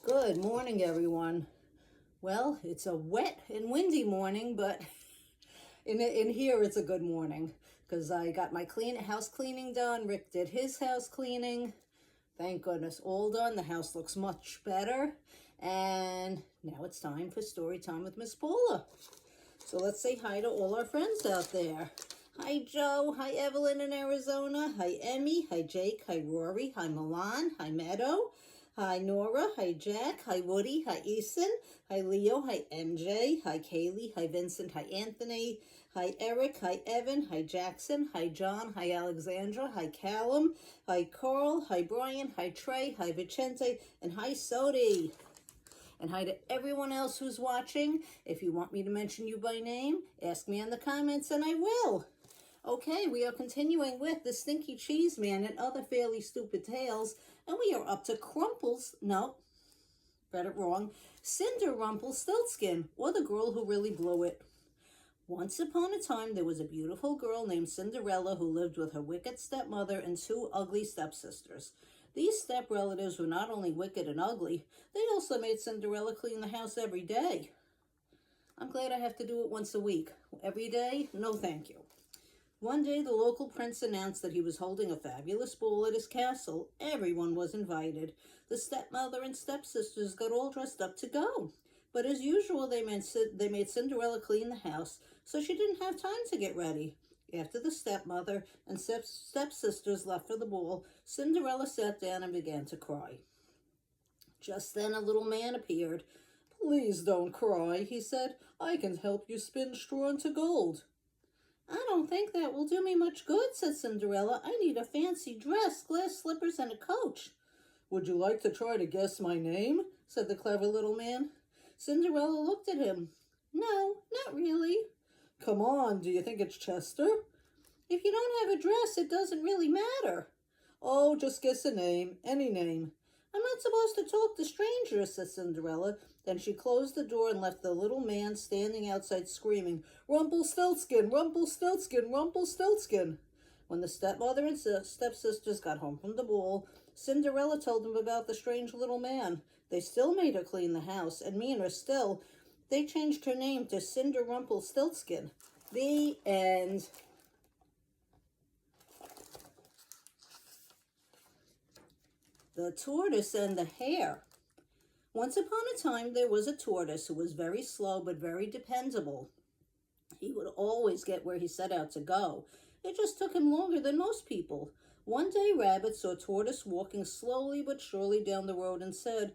Good morning, everyone. Well, it's a wet and windy morning, but in here it's a good morning because I got my house cleaning done. Rick did his house cleaning. Thank goodness, all done. The house looks much better. And now it's time for story time with Miss Paula. So let's say hi to all our friends out there. Hi, Joe. Hi, Evelyn in Arizona. Hi, Emmy. Hi, Jake. Hi, Rory. Hi, Milan. Hi, Meadow. Hi, Nora. Hi, Jack. Hi, Woody. Hi, Eason. Hi, Leo. Hi, MJ. Hi, Kaylee. Hi, Vincent. Hi, Anthony. Hi, Eric. Hi, Evan. Hi, Jackson. Hi, John. Hi, Alexandra. Hi, Callum. Hi, Carl. Hi, Brian. Hi, Trey. Hi, Vicente. And hi, Sodi. And hi to everyone else who's watching. If you want me to mention you by name, ask me in the comments and I will. Okay, we are continuing with the Stinky Cheese Man and other fairly stupid tales, and we are up to read it wrong, Cinder Rumpelstiltskin, or the girl who really blew it. Once upon a time, there was a beautiful girl named Cinderella who lived with her wicked stepmother and two ugly stepsisters. These step relatives were not only wicked and ugly, they also made Cinderella clean the house every day. I'm glad I have to do it once a week. Every day? No thank you. One day, the local prince announced that he was holding a fabulous ball at his castle. Everyone was invited. The stepmother and stepsisters got all dressed up to go. But as usual, they made Cinderella clean the house, so she didn't have time to get ready. After the stepmother and stepsisters left for the ball, Cinderella sat down and began to cry. Just then a little man appeared. "Please don't cry," he said. "I can help you spin straw into gold." "I don't think that will do me much good," said Cinderella. "I need a fancy dress, glass slippers, and a coach." "Would you like to try to guess my name?" said the clever little man. Cinderella looked at him. "No, not really." "Come on, do you think it's Chester?" "If you don't have a dress, it doesn't really matter." "Oh, just guess a name, any name." "I'm not supposed to talk to strangers," said Cinderella. Then she closed the door and left the little man standing outside screaming, "Rumpelstiltskin, Rumpelstiltskin, Rumpelstiltskin." When the stepmother and stepsisters got home from the ball, Cinderella told them about the strange little man. They still made her clean the house, and meaner still, they changed her name to Cinder Rumpelstiltskin. The end. The Tortoise and the Hare. Once upon a time, there was a tortoise who was very slow but very dependable. He would always get where he set out to go. It just took him longer than most people. One day, Rabbit saw Tortoise walking slowly but surely down the road and said,